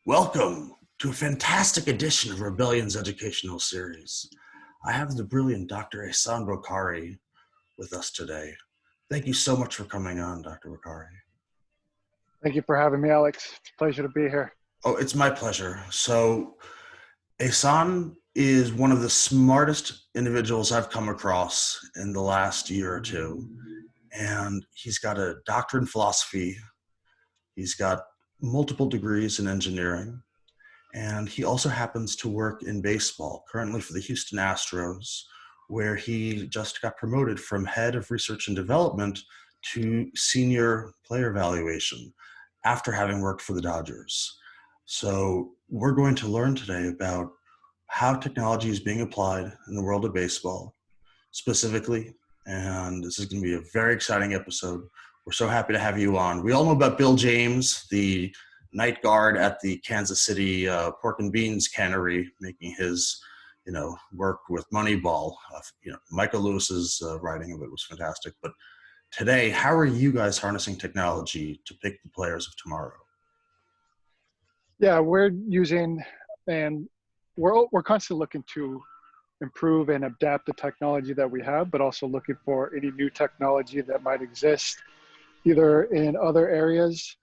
Welcome to a fantastic edition of Rebellion's educational series. I have the brilliant Dr. Ehsan Bokhari with us today. Thank you so much for coming on, Dr. Bokhari. Thank you for having me, Alex. It's a pleasure to be here. Oh, it's my pleasure. So, Ehsan is one of the smartest individuals I've come across in the last year or two. And he's got a doctorate in philosophy. He's got multiple degrees in engineering. And he also happens to work in baseball, currently for the Houston Astros, where he just got promoted from head of research and development to senior player evaluation after having worked for the Dodgers. So we're going to learn today about how technology is being applied in the world of baseball specifically. And this is going to be a very exciting episode. We're so happy to have you on. We all know about Bill James, the night guard at the Kansas City pork and beans cannery, making his, work with Moneyball. Michael Lewis's writing of it was fantastic. But today, how are you guys harnessing technology to pick the players of tomorrow? Yeah, we're using, and we're constantly looking to improve and adapt the technology that we have, but also looking for any new technology that might exist, either in other areas,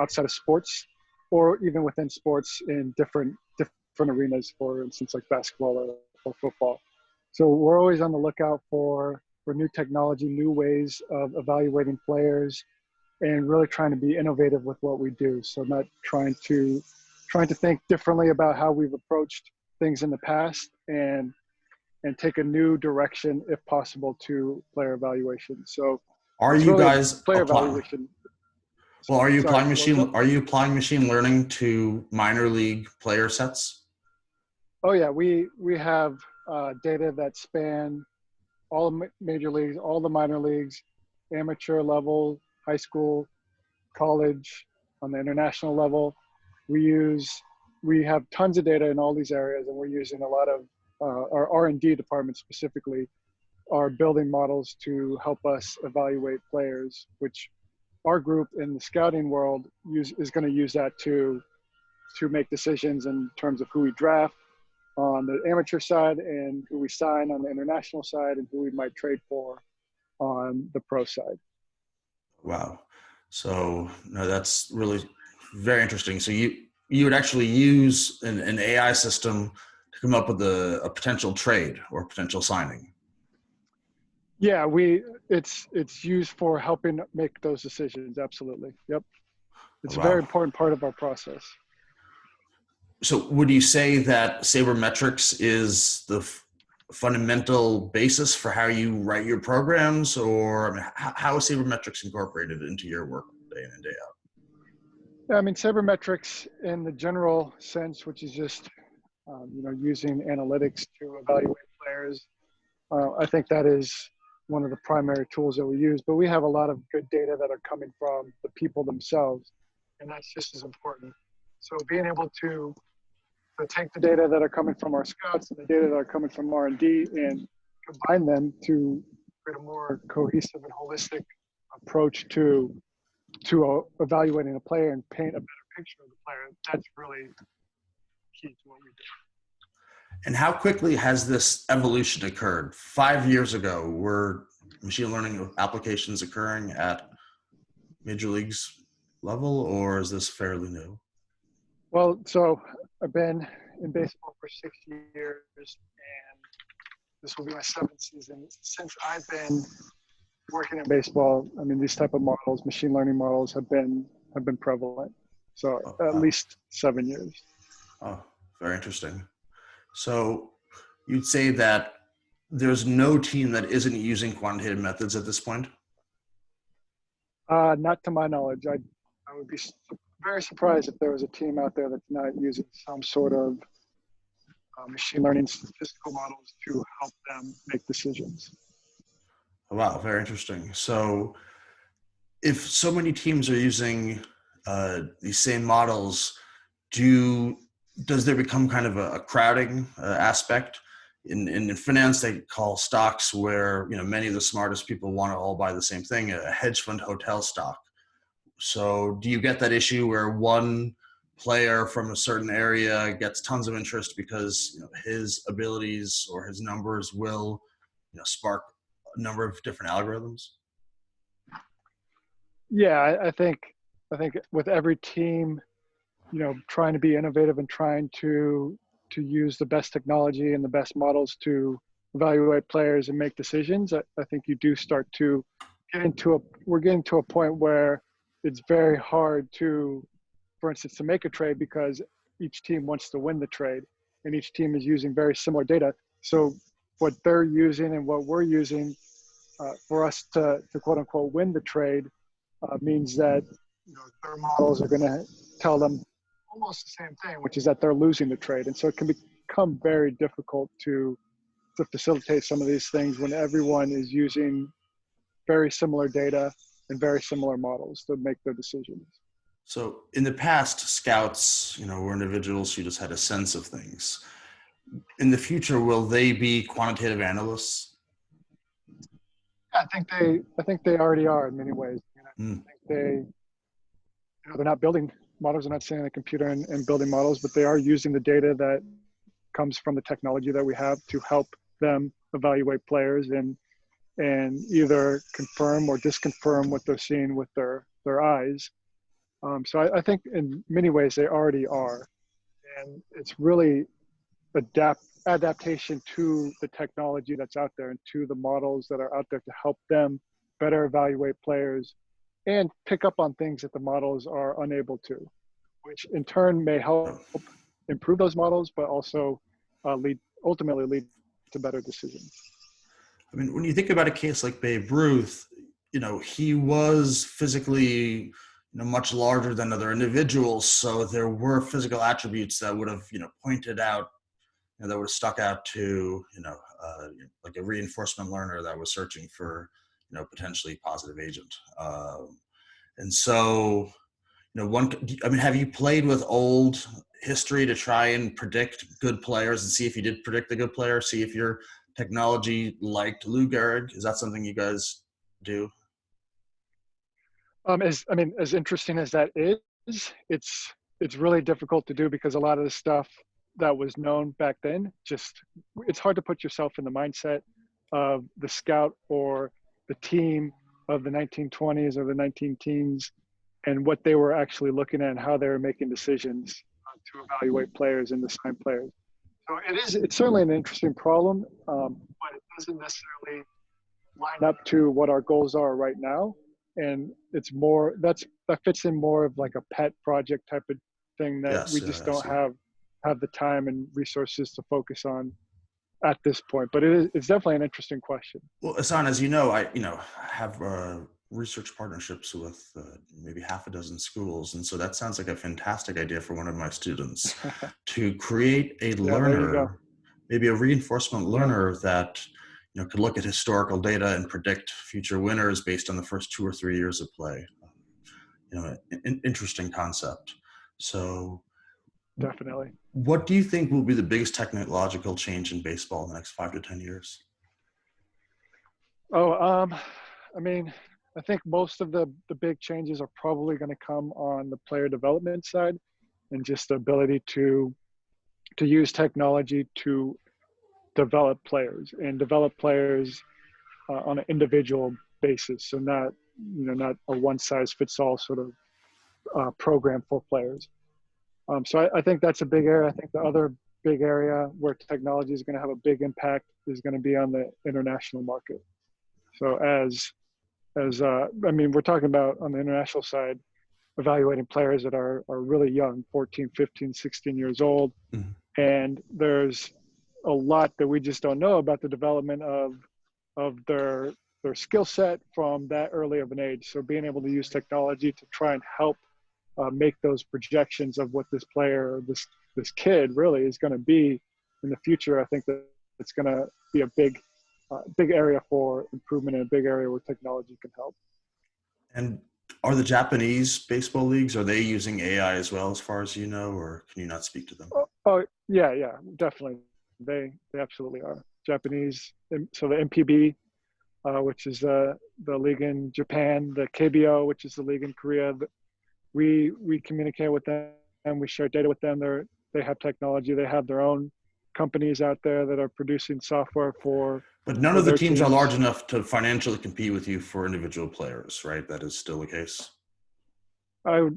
outside of sports, or even within sports in different arenas, for instance, like basketball or football. So we're always on the lookout for new technology, new ways of evaluating players, and really trying to be innovative with what we do. So not trying to think differently about how we've approached things in the past, and take a new direction if possible to player evaluation. So are you guys player applying? Evaluation? Well, are you applying machine learning to minor league player sets? Oh yeah, we have data that span all the major leagues, all the minor leagues, amateur level, high school, college, on the international level. We have tons of data in all these areas, and we're using a lot of our R&D department specifically are building models to help us evaluate players, which our group in the scouting world is going to use that to make decisions in terms of who we draft on the amateur side and who we sign on the international side and who we might trade for on the pro side. Wow. So no, that's really very interesting. So you would actually use an AI system to come up with a potential trade or potential signing. Yeah, it's used for helping make those decisions. Absolutely. Yep. It's a very important part of our process. So would you say that sabermetrics is the fundamental basis for how you write your programs, or how is sabermetrics incorporated into your work day in and day out? Yeah, I mean, sabermetrics in the general sense, which is just, using analytics to evaluate players. I think that is one of the primary tools that we use, but we have a lot of good data that are coming from the people themselves, and that's just as important. So being able to take the data that are coming from our scouts and the data that are coming from R&D and combine them to create a more cohesive and holistic approach to evaluating a player and paint a better picture of the player, that's really key to what we do. And how quickly has this evolution occurred? 5 years ago, were machine learning applications occurring at major leagues level, or is this fairly new? Well, so I've been in baseball for 6 years, and this will be my 7th season. Since I've been working in baseball, I mean, these type of models, machine learning models, have been prevalent. So at least 7 years. Oh, very interesting. So you'd say that there's no team that isn't using quantitative methods at this point? Not to my knowledge. I would be very surprised if there was a team out there that's not using some sort of machine learning statistical models to help them make decisions. Wow, very interesting. So if so many teams are using these same models, does there become kind of a crowding aspect? In finance, they call stocks where many of the smartest people want to all buy the same thing, a hedge fund hotel stock. So do you get that issue where one player from a certain area gets tons of interest because his abilities or his numbers will spark a number of different algorithms? Yeah, I think with every team, trying to be innovative and trying to use the best technology and the best models to evaluate players and make decisions, I think you do start to we're getting to a point where it's very hard to, for instance, to make a trade because each team wants to win the trade and each team is using very similar data. So what they're using and what we're using for us to quote unquote win the trade means that their models are going to tell them almost the same thing, which is that they're losing the trade. And so it can become very difficult to facilitate some of these things when everyone is using very similar data and very similar models to make their decisions. So in the past, scouts, were individuals who just had a sense of things. In the future, will they be quantitative analysts? Yeah, I think they already are in many ways. I think they're not building models, they're not sitting on the computer and building models, but they are using the data that comes from the technology that we have to help them evaluate players and either confirm or disconfirm what they're seeing with their eyes. So I think in many ways they already are, and it's really adaptation to the technology that's out there and to the models that are out there to help them better evaluate players and pick up on things that the models are unable to, which in turn may help improve those models, but also ultimately lead to better decisions. I mean, when you think about a case like Babe Ruth, he was physically, much larger than other individuals. So there were physical attributes that would have, pointed out, that would have stuck out to, like a reinforcement learner that was searching for, potentially positive agent. And so, have you played with old history to try and predict good players and see if you did predict the good player, see if your technology liked Lou Gehrig? Is that something you guys do? As interesting as that is, it's really difficult to do because a lot of the stuff that was known back then, it's hard to put yourself in the mindset of the scout or the team of the 1920s or the 19 teens and what they were actually looking at and how they were making decisions to evaluate players and assign players. So it's certainly an interesting problem, but it doesn't necessarily line up to what our goals are right now. And it's more that fits in more of like a pet project type of thing that we just don't have the time and resources to focus on at this point. But it's definitely an interesting question. Well, Ehsan, as you know, I have research partnerships with maybe half a dozen schools, and so that sounds like a fantastic idea for one of my students to create a learner, maybe a reinforcement learner that could look at historical data and predict future winners based on the first 2 or 3 years of play. An interesting concept. So, definitely. What do you think will be the biggest technological change in baseball in the next 5 to 10 years? I think most of the big changes are probably going to come on the player development side and just the ability to use technology to develop players on an individual basis. So not a one size fits all sort of program for players. So I think that's a big area. I think the other big area where technology is going to have a big impact is going to be on the international market. So we're talking about on the international side, evaluating players that are really young, 14, 15, 16 years old. Mm-hmm. And there's a lot that we just don't know about the development of their skill set from that early of an age. So being able to use technology to try and help make those projections of what this player, this kid really is going to be in the future, I think that it's going to be a big area for improvement and a big area where technology can help. And are the Japanese baseball leagues, are they using AI as well, as far as you know, or can you not speak to them? Oh yeah, definitely. They absolutely are. Japanese, so the MPB, which is the league in Japan, the KBO, which is the league in Korea. We communicate with them we share data with them. They have technology. They have their own companies out there that are producing software But none for of the their teams are large teams. enough to financially compete with you for individual players, right? That is still the case. I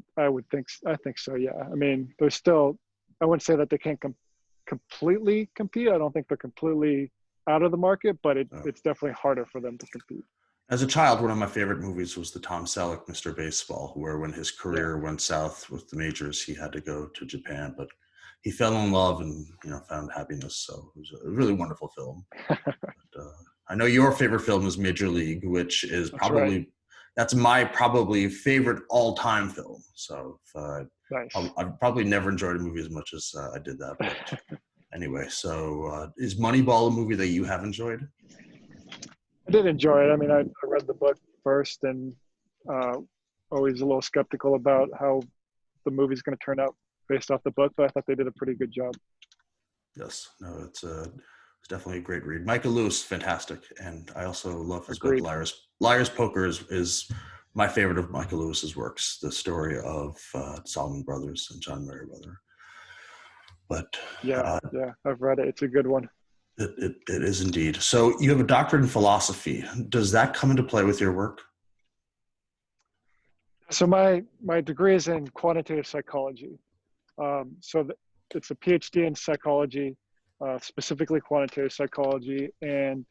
think so. Yeah. I mean, there's still, I wouldn't say that they can't completely compete. I don't think they're completely out of the market, but it's definitely harder for them to compete. As a child, one of my favorite movies was the Tom Selleck Mr. Baseball, where when his career went south with the majors, he had to go to Japan, but he fell in love and found happiness. So it was a really wonderful film. But, I know your favorite film is Major League, which is that's my probably favorite all-time film. So Nice. I've probably never enjoyed a movie as much as I did that. But anyway, so is Moneyball a movie that you have enjoyed? I did enjoy it. I mean, I read the book first and always a little skeptical about how the movie's going to turn out based off the book, but I thought they did a pretty good job. Yes, no, it's definitely a great read. Michael Lewis, fantastic, and I also love his Agreed. book Liar's Poker is my favorite of Michael Lewis's works. The story of Solomon Brothers and John Merriweather. But yeah, I've read it. It's a good one. It is indeed. So you have a doctorate in philosophy. Does that come into play with your work? So my degree is in quantitative psychology. It's a PhD in psychology, specifically quantitative psychology, and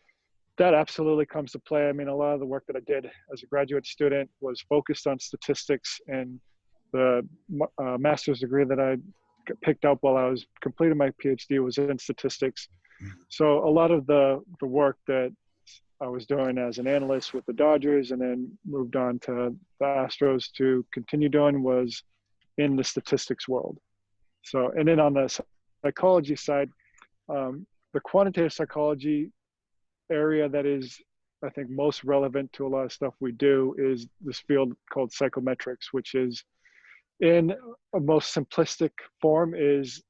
that absolutely comes to play. I mean, a lot of the work that I did as a graduate student was focused on statistics, and the master's degree that I picked up while I was completing my PhD was in statistics. So a lot of the work that I was doing as an analyst with the Dodgers and then moved on to the Astros to continue doing was in the statistics world. So, and then on the psychology side, the quantitative psychology area that is, I think, most relevant to a lot of stuff we do is this field called psychometrics, which is in a most simplistic form is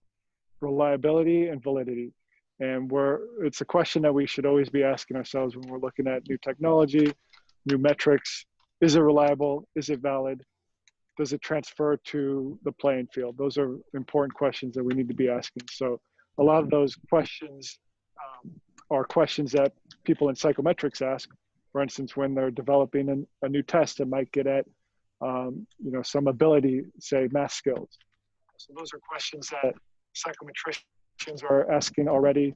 reliability and validity. And it's a question that we should always be asking ourselves when we're looking at new technology, new metrics. Is it reliable? Is it valid? Does it transfer to the playing field? Those are important questions that we need to be asking. So a lot of those questions are questions that people in psychometrics ask. For instance, when they're developing a new test that might get at some ability, say math skills. So those are questions that psychometricians are asking already,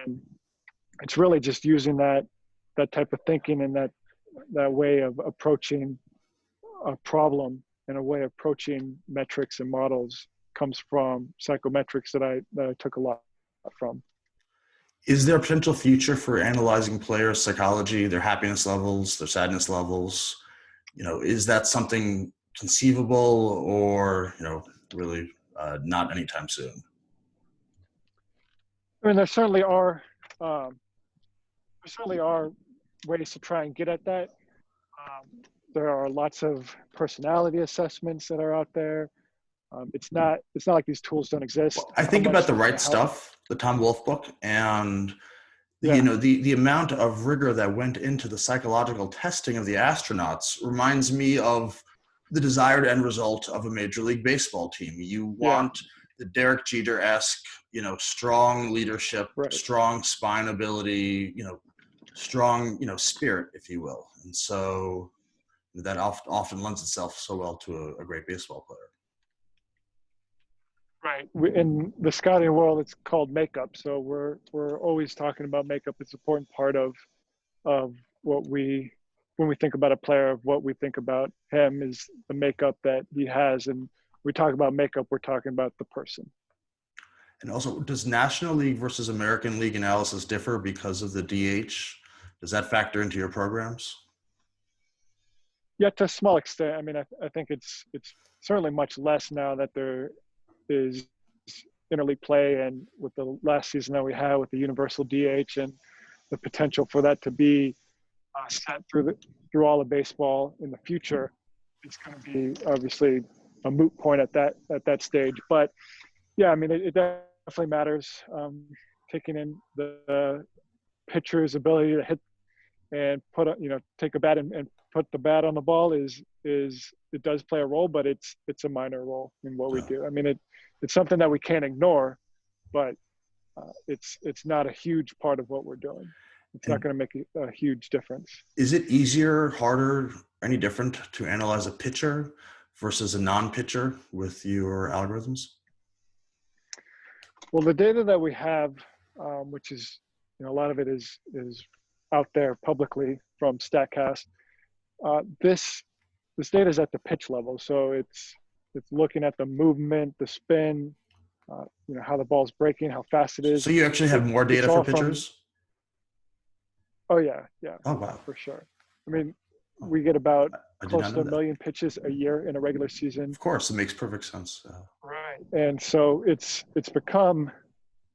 and it's really just using that type of thinking and that way of approaching a problem and a way of approaching metrics and models comes from psychometrics that I took a lot from. Is there a potential future for analyzing players' psychology, their happiness levels, their sadness levels? Is that something conceivable or, really not anytime soon? I mean, there certainly are ways to try and get at that. There are lots of personality assessments that are out there. It's not like these tools don't exist. Well, I think about The Right Stuff, the Tom Wolfe book, and the amount of rigor that went into the psychological testing of the astronauts reminds me of the desired end result of a Major League Baseball team. You want the Derek Jeter-esque, strong leadership, strong spine ability, strong, spirit, if you will. And so that often lends itself so well to a great baseball player. Right. In the scouting world, it's called makeup. So we're always talking about makeup. It's an important part of what when we think about a player, of what we think about him is the makeup that he has. And we talk about makeup, we're talking about the person. And also, does National League versus American League analysis differ because of the DH? Does that factor into your programs? Yeah, to a small extent. I mean, I think it's certainly much less now that there is interleague play, and with the last season that we had with the universal DH and the potential for that to be set through all of baseball in the future, it's going to be obviously a moot point at that stage. But yeah, I mean, it definitely matters. Taking in the pitcher's ability to hit and take a bat and put the bat on the ball is it does play a role, but it's a minor role in what we Yeah. do. I mean, it's something that we can't ignore, but it's not a huge part of what we're doing. It's not And going to make a huge difference. is it easier, harder, any different to analyze a pitcher versus a non-pitcher with your algorithms? Well, the data that we have, which is, a lot of it is out there publicly from Statcast. This data is at the pitch level, so it's looking at the movement, the spin, how the ball's breaking, how fast it is. So you actually have more It's data for all from. pitchers? Oh yeah, Oh, wow. for sure. I mean, we get about I did close not to know 1 that. million pitches a year in a regular season. Of course, it makes perfect sense. Right. And so it's become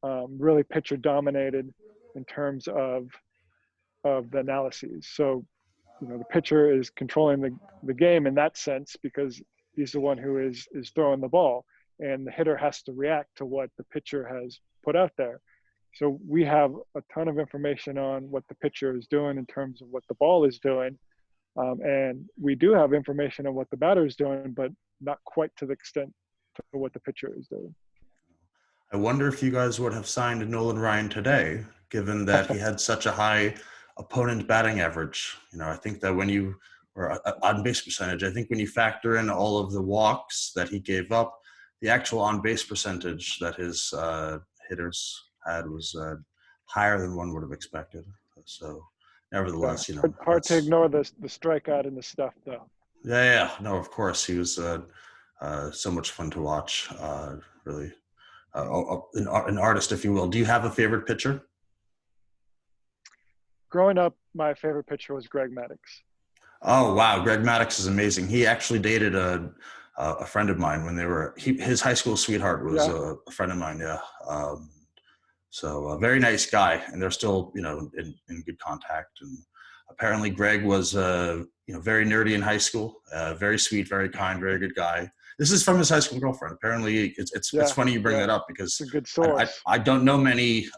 really pitcher dominated in terms of the analyses. So, the pitcher is controlling the game in that sense because he's the one who is throwing the ball, and the hitter has to react to what the pitcher has put out there. So we have a ton of information on what the pitcher is doing in terms of what the ball is doing. And we do have information on what the batter is doing, but not quite to the extent to what the pitcher is doing. I wonder if you guys would have signed Nolan Ryan today, given that he had such a high opponent batting average. I think that or on base percentage, I think when you factor in all of the walks that he gave up, the actual on base percentage that his hitters had was higher than one would have expected. So, nevertheless, hard to ignore the strikeout and the stuff, though. Yeah. No, of course, he was so much fun to watch. Really, an artist, if you will. Do you have a favorite pitcher? Growing up, my favorite pitcher was Greg Maddux. Oh wow, Greg Maddux is amazing. He actually dated a friend of mine when his high school sweetheart was a friend of mine. Yeah. So a very nice guy, and they're still, in good contact. And apparently Greg was, very nerdy in high school, very sweet, very kind, very good guy. This is from his high school girlfriend. Apparently it's funny you bring that up because it's a good source. I don't know many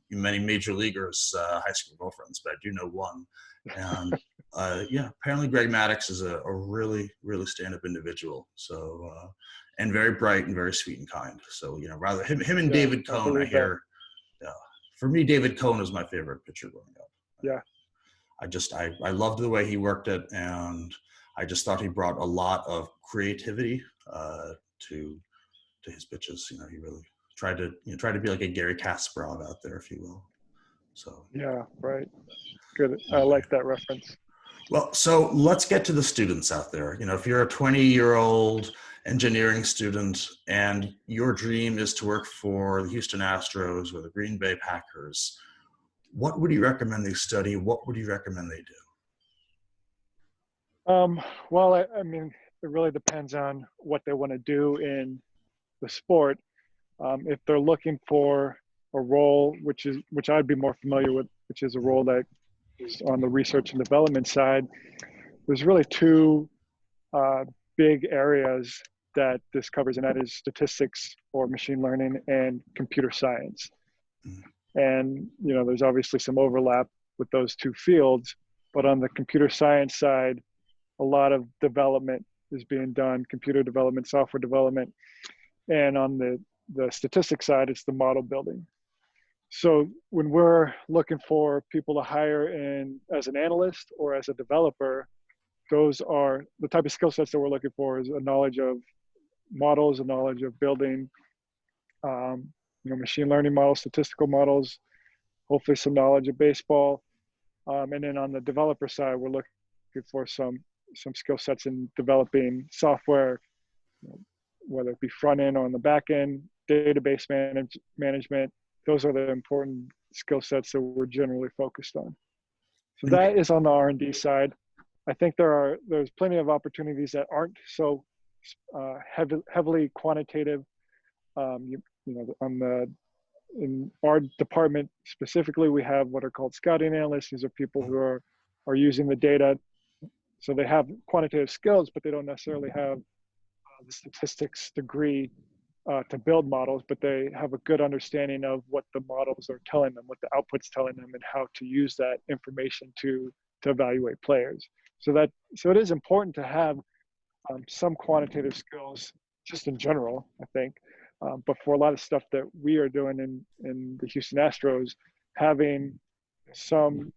major leaguers' high school girlfriends, but I do know one. And apparently Greg Maddux is a really, really stand-up individual. So, and very bright and very sweet and kind. So, rather him and David Cone, I hear. Yeah, for me, David Cone was my favorite pitcher growing up. Yeah, I loved the way he worked it, and I just thought he brought a lot of creativity to his pitches. He really tried to be like a Gary Kasparov out there, if you will. So yeah, right. Good. I like that reference. Well, so let's get to the students out there. If you're a 20-year-old engineering student and your dream is to work for the Houston Astros or the Green Bay Packers, what would you recommend they study? What would you recommend they do? Well, I mean, it really depends on what they want to do in the sport. If they're looking for a role, which I'd be more familiar with, which is a role that is on the research and development side, there's really two big areas that this covers, and that is statistics or machine learning and computer science. And, there's obviously some overlap with those two fields, but on the computer science side, a lot of development is being done, computer development, software development. And on the statistics side, it's the model building. So when we're looking for people to hire in as an analyst or as a developer, those are the type of skill sets that we're looking for, is a knowledge of models, a knowledge of building, machine learning models, statistical models, hopefully some knowledge of baseball. And then on the developer side, we're looking for some skill sets in developing software, whether it be front end or on the back end, database management. Those are the important skill sets that we're generally focused on. So that is on the R&D side. I think there's plenty of opportunities that aren't so heavily quantitative. In our department specifically, we have what are called scouting analysts. These are people who are using the data. So they have quantitative skills, but they don't necessarily have the statistics degree to build models, but they have a good understanding of what the models are telling them, what the output's telling them, and how to use that information to evaluate players. So it is important to have some quantitative skills just in general, I think. But for a lot of stuff that we are doing in the Houston Astros, having some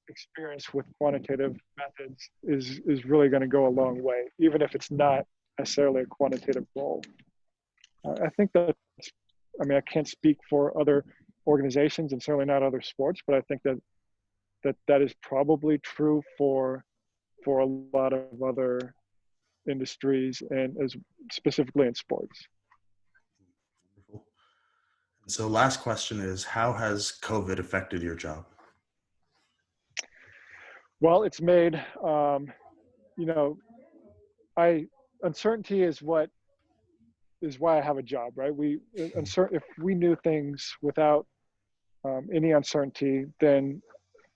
experience with quantitative methods is really going to go a long way, even if it's not necessarily a quantitative role. I think that, I mean, I can't speak for other organizations and certainly not other sports, but I think that is probably true for a lot of other industries and as specifically in sports. So last question is, how has COVID affected your job? Well, it's made, you know, uncertainty is why I have a job, right? If we knew things without any uncertainty, then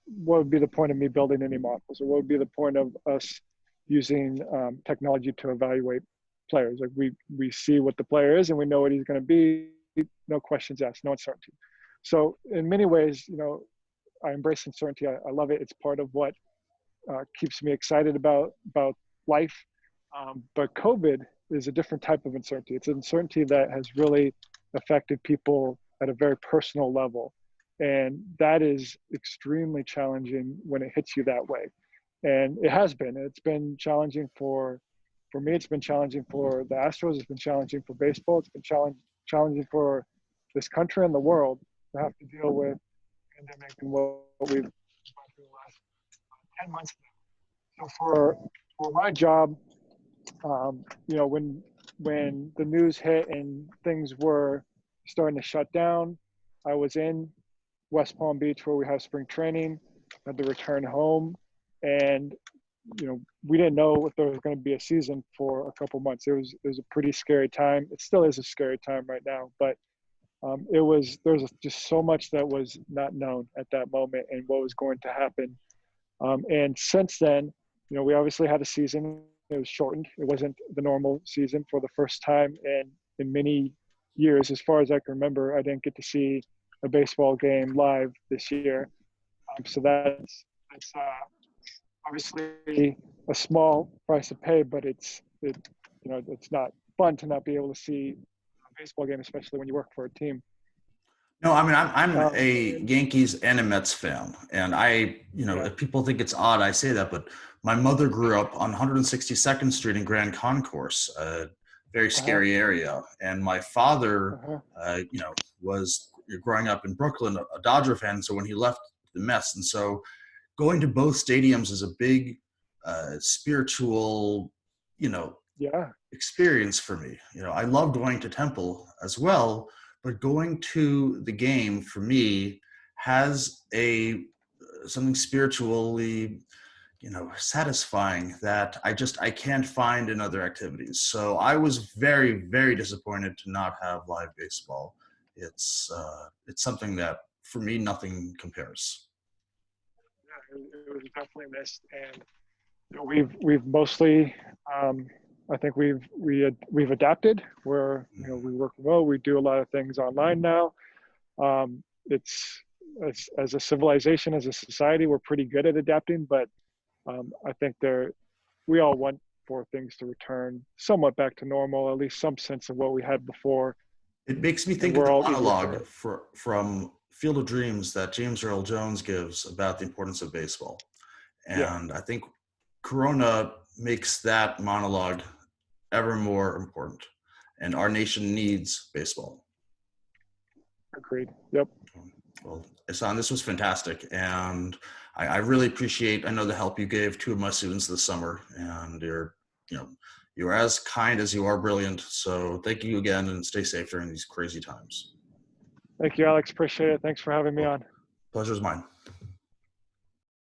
what would be the point of me building any models, or what would be the point of us using technology to evaluate players? Like we see what the player is and we know what he's going to be, no questions asked, no uncertainty. So in many ways, I embrace uncertainty. I love it. It's part of what keeps me excited about life. But COVID is a different type of uncertainty. It's an uncertainty that has really affected people at a very personal level. And that is extremely challenging when it hits you that way. And it has been. It's been challenging for me. It's been challenging for the Astros. It's been challenging for baseball. It's been challenging for this country and the world to have to deal with the pandemic and what we've gone through the last 10 months. So for my job, when the news hit and things were starting to shut down, I was in West Palm Beach where we have spring training, had to return home, and we didn't know if there was going to be a season for a couple months. It was a pretty scary time. It still is a scary time right now, but there's just so much that was not known at that moment and what was going to happen. And since then, we obviously had a season. It was shortened. It wasn't the normal season for the first time in many years. As far as I can remember, I didn't get to see a baseball game live this year. So that's obviously a small price to pay, but it's not fun to not be able to see a baseball game, especially when you work for a team. No, I mean, I'm a Yankees and a Mets fan. And if people think it's odd, I say that, but my mother grew up on 162nd Street in Grand Concourse, a very scary area. And my father, was growing up in Brooklyn, a Dodger fan. So when he left the Mets, and so going to both stadiums is a big spiritual, experience for me. I love going to Temple as well, but going to the game for me has something spiritually, satisfying that I can't find in other activities. So I was very, very disappointed to not have live baseball. It's something that for me, nothing compares. It was definitely missed, and we've mostly, I think we've adapted. Where we work remote, we do a lot of things online now. It's as a civilization, as a society, we're pretty good at adapting, but I think we all want for things to return somewhat back to normal, at least some sense of what we had before. It makes me think of the monologue from Field of Dreams that James Earl Jones gives about the importance of baseball. And I think Corona makes that monologue ever more important. And our nation needs baseball. Agreed. Yep. Well, Ehsan, this was fantastic. And I really appreciate, I know the help you gave two of my students this summer. And you're as kind as you are brilliant. So thank you again, and stay safe during these crazy times. Thank you, Alex. Appreciate it. Thanks for having me on. Pleasure's mine.